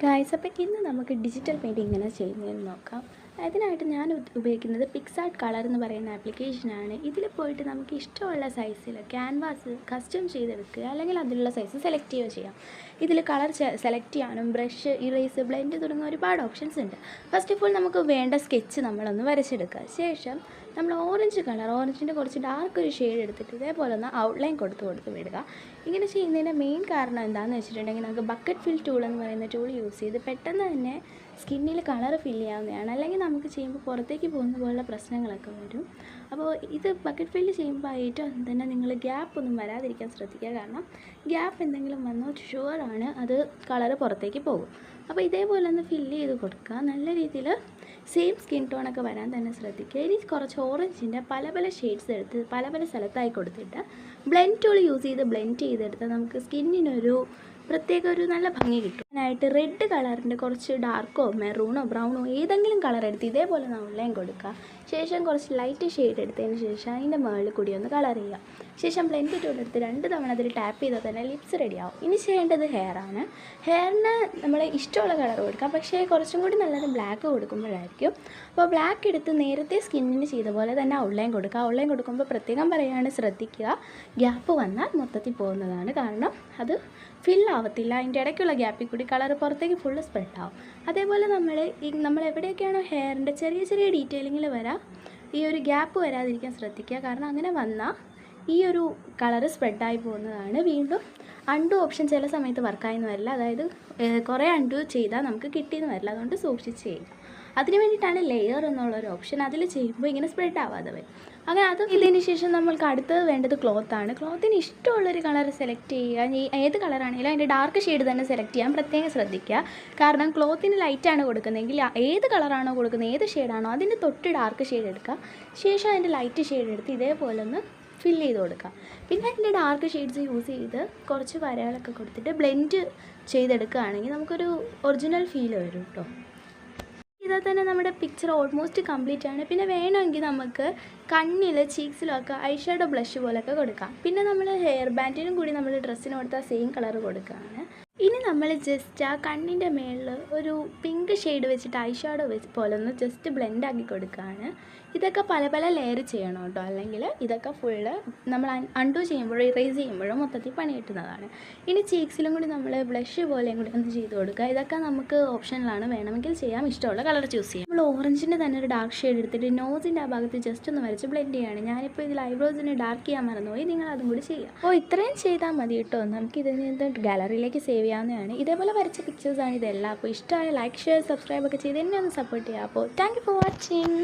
Guys, അപ്പോൾ ഇന്ന് നമുക്ക് ഡിജിറ്റൽ പെയിൻറ്റിംഗ് എങ്ങനെ ചെയ്യുന്നതെന്ന് നോക്കാം. അതിനായിട്ട് ഞാൻ ഉപയോഗിക്കുന്നത് പിക്സാർട്ട് കളർ എന്ന് പറയുന്ന ആപ്ലിക്കേഷനാണ്. ഇതിൽ പോയിട്ട് നമുക്ക് ഇഷ്ടമുള്ള സൈസിൽ ക്യാൻവാസ് കസ്റ്റം ചെയ്തെടുക്കുക, അല്ലെങ്കിൽ അതിലുള്ള സൈസ് സെലക്ട് ചെയ്യുകയോ ചെയ്യാം. ഇതിൽ കളർ സെലക്ട് ചെയ്യാനും ബ്രഷ്, ഇറേസ്, ബ്ലെൻഡ് തുടങ്ങിയ ഒരുപാട് ഓപ്ഷൻസ് ഉണ്ട്. ഫസ്റ്റ് ഓഫ് ഓൾ നമുക്ക് വേണ്ട സ്കെച്ച് നമ്മളൊന്ന് വരച്ചെടുക്കുക. ശേഷം നമ്മൾ ഓറഞ്ചിൻ്റെ കുറച്ച് ഡാർക്ക് ഒരു ഷെയ്ഡ് എടുത്തിട്ട് ഇതേപോലെ ഒന്ന് ഔട്ട്ലൈൻ കൊടുത്ത് വിടുക. ഇങ്ങനെ ചെയ്യുന്നതിൻ്റെ മെയിൻ കാരണം എന്താണെന്ന് വെച്ചിട്ടുണ്ടെങ്കിൽ നമുക്ക് ബക്കറ്റ് ഫിൽ ടൂൾ എന്ന് പറയുന്ന ടൂൾ യൂസ് ചെയ്ത് പെട്ടെന്ന് തന്നെ സ്കിന്നിൽ കളർ ഫിൽ ചെയ്യാവുന്നതാണ്. അല്ലെങ്കിൽ നമുക്ക് ചെയ്യുമ്പോൾ പുറത്തേക്ക് പോകുന്ന പോലുള്ള പ്രശ്നങ്ങളൊക്കെ വരും. അപ്പോൾ ഇത് ബക്കറ്റ് ഫില്ല് ചെയ്യുമ്പോൾ ഏറ്റവും തന്നെ നിങ്ങൾ ഗ്യാപ്പ് ഒന്നും വരാതിരിക്കാൻ ശ്രദ്ധിക്കുക. കാരണം ഗ്യാപ്പ് എന്തെങ്കിലും വന്നാൽ ഷുവറാണ് അത് കളർ പുറത്തേക്ക് പോകും. അപ്പോൾ ഇതേപോലെ ഒന്ന് ഫില്ല് ചെയ്ത് കൊടുക്കുക. നല്ല രീതിയിൽ സെയിം സ്കിൻ ടോണൊക്കെ വരാൻ തന്നെ ശ്രദ്ധിക്കുക. ഇനി കുറച്ച് ഓറഞ്ചിൻ്റെ പല ഷെയ്ഡ്സ് എടുത്ത് പല സ്ഥലത്തായി കൊടുത്തിട്ട് ബ്ലെൻഡ് ടൂൾ യൂസ് ചെയ്ത് ബ്ലെൻഡ് ചെയ്തെടുത്താൽ നമുക്ക് സ്കിന്നിനൊരു പ്രത്യേക ഒരു നല്ല ഭംഗി കിട്ടും. അതിനായിട്ട് റെഡ് കളറിൻ്റെ കുറച്ച് ഡാർക്കോ മെറൂണോ ബ്രൗണോ ഏതെങ്കിലും കളർ എടുത്ത് ഇതേപോലെ ഔട്ട്ലൈൻ കൊടുക്കുക. ശേഷം കുറച്ച് ലൈറ്റ് ഷെയ്ഡ് എടുത്തതിന് ശേഷം അതിൻ്റെ മുകളിൽ കൂടി ഒന്ന് കളർ ചെയ്യുക. ശേഷം ബ്ലെൻഡ് ടൂൾ എടുത്ത് 2 തവണ അതിൽ ടാപ്പ് ചെയ്താൽ തന്നെ ലിപ്സ് റെഡിയാവും. ഇനി ചെയ്യേണ്ടത് ഹെയറാണ്. ഹെയറിന് നമ്മൾ ഇഷ്ടമുള്ള കളർ കൊടുക്കാം, പക്ഷേ കുറച്ചും കൂടി നല്ലത് ബ്ലാക്ക് കൊടുക്കുമ്പോഴായിരിക്കും. അപ്പോൾ ബ്ലാക്ക് എടുത്ത് നേരത്തെ സ്കിന്നിന് ചെയ്ത പോലെ തന്നെ ഔട്ട്ലൈൻ കൊടുക്കുക. ഔട്ട്ലൈൻ കൊടുക്കുമ്പോൾ പ്രത്യേകം പറയുകയാണ്, ശ്രദ്ധിക്കുക, ഗ്യാപ്പ് വന്നാൽ മൊത്തത്തിൽ പോകുന്നതാണ്. കാരണം അത് ഫില്ലാവത്തില്ല. അതിൻ്റെ ഇടയ്ക്കുള്ള ഗ്യാപ്പിൽ കൂടി കളർ പുറത്തേക്ക് ഫുള്ള് സ്പ്രെഡ് ആവും. അതേപോലെ നമ്മൾ എവിടെയൊക്കെയാണോ ഹെയറിൻ്റെ ചെറിയ ഡീറ്റെയിലിങ്ങിൽ വരാം, ഈ ഒരു ഗ്യാപ്പ് വരാതിരിക്കാൻ ശ്രദ്ധിക്കുക. കാരണം അങ്ങനെ വന്നാൽ ഈ ഒരു കളർ സ്പ്രെഡായി പോകുന്നതാണ്. വീണ്ടും അൺഡു ഓപ്ഷൻ ചില സമയത്ത് വർക്കായെന്ന് വരില്ല. അതായത് കുറേ അൺഡു ചെയ്താൽ നമുക്ക് കിട്ടിയെന്ന് വരില്ല. അതുകൊണ്ട് സൂക്ഷിച്ച് ചെയ്യുക. അതിന് വേണ്ടിയിട്ടാണ് ലെയർ എന്നുള്ളൊരു ഓപ്ഷൻ. അതിൽ ചെയ്യുമ്പോൾ ഇങ്ങനെ സ്പ്രെഡ് ആവാതെ വരും. അങ്ങനെ അത് ഇതിന് ശേഷം നമ്മൾക്ക് അടുത്തത് വേണ്ടത് ക്ലോത്താണ്. ക്ലോത്തിന് ഇഷ്ടമുള്ളൊരു കളർ സെലക്ട് ചെയ്യുക. ഏത് കളറാണെങ്കിലും അതിൻ്റെ ഡാർക്ക് ഷെയ്ഡ് തന്നെ സെലക്ട് ചെയ്യാൻ പ്രത്യേകം ശ്രദ്ധിക്കുക. കാരണം ക്ലോത്തിന് ലൈറ്റാണ് കൊടുക്കുന്നതെങ്കിൽ ഏത് കളറാണോ കൊടുക്കുന്നത്, ഏത് ഷെയ്ഡാണോ അതിൻ്റെ തൊട്ട് ഡാർക്ക് ഷെയ്ഡ് എടുക്കുക. ശേഷം അതിൻ്റെ ലൈറ്റ് ഷെയ്ഡ് എടുത്ത് ഇതേപോലെ ഒന്ന് ഫില്ല് ചെയ്ത് കൊടുക്കുക. പിന്നെ അതിൻ്റെ ഡാർക്ക് ഷെയ്ഡ്സ് യൂസ് ചെയ്ത് കുറച്ച് വരകളൊക്കെ കൊടുത്തിട്ട് ബ്ലെൻഡ് ചെയ്തെടുക്കുകയാണെങ്കിൽ നമുക്കൊരു ഒറിജിനൽ ഫീൽ വരും കേട്ടോ. ഇതാ തന്നെ നമ്മുടെ പിക്ചർ ഓൾമോസ്റ്റ് കംപ്ലീറ്റ് ആണ്. പിന്നെ വേണമെങ്കിൽ നമുക്ക് കണ്ണിൽ, ചീക്സിലും ഒക്കെ ഐഷാഡോ ബ്ലഷ് പോലൊക്കെ കൊടുക്കാം. പിന്നെ നമ്മൾ ഹെയർ ബാൻഡിനും കൂടി നമ്മൾ ഡ്രസ്സിന് കൊടുത്താൽ സെയിം കളർ കൊടുക്കുകയാണ്. ഇനി നമ്മൾ ജസ്റ്റ് ആ കണ്ണിൻ്റെ മേളിൽ ഒരു പിങ്ക് ഷെയ്ഡ് വെച്ചിട്ട് ഐഷാഡോ പോലെ ഒന്ന് ജസ്റ്റ് ബ്ലെൻഡ് ആക്കി കൊടുക്കുകയാണ്. ഇതൊക്കെ പല ലെയർ ചെയ്യണം കേട്ടോ, അല്ലെങ്കിൽ ഇതൊക്കെ ഫുള്ള് നമ്മൾ അൺഡു ചെയ്യുമ്പോഴോ ഇറേസ് ചെയ്യുമ്പോഴോ മൊത്തത്തിൽ പണി കിട്ടുന്നതാണ്. ഇനി ചീക്സിലും കൂടി നമ്മൾ ബ്ലഷ് പോലെയും കൂടി ഒന്ന് ചെയ്ത് കൊടുക്കുക. ഇതൊക്കെ നമുക്ക് ഓപ്ഷനിലാണ്, വേണമെങ്കിൽ ചെയ്യാം, ഇഷ്ടമുള്ള കളർ ചൂസ് ചെയ്യാം. നമ്മൾ ഓറഞ്ചിൻ്റെ തന്നെ ഒരു ഡാർക്ക് ഷെയ്ഡ് എടുത്തിട്ട് നോസിൻ്റെ ആ ഭാഗത്ത് ജസ്റ്റ് ഒന്ന് വരച്ച് ബ്ലെൻഡ് ചെയ്യുകയാണ്. ഞാനിപ്പോൾ ഇതിൽ ഐബ്രോസിന് ഡാർക്ക് ചെയ്യാൻ മറന്നുപോയി, നിങ്ങൾ അതും കൂടി ചെയ്യുക. അപ്പോൾ ഇത്രയും ചെയ്താൽ മതി കേട്ടോ. നമുക്ക് ഇതിൽ നിന്ന് ഗാലറിയിലേക്ക് സേവ് ചെയ്യാവുന്നതാണ്. ഇതേപോലെ വരച്ച പിക്ചേഴ്സാണ് ഇതെല്ലാം. അപ്പോൾ ഇഷ്ടമായ ലൈക്ക്, ഷെയർ, സബ്സ്ക്രൈബ് ഒക്കെ ചെയ്ത് എന്നെ ഒന്ന് സപ്പോർട്ട് ചെയ്യുക. അപ്പോൾ താങ്ക് യു ഫോർ വാച്ചിങ്.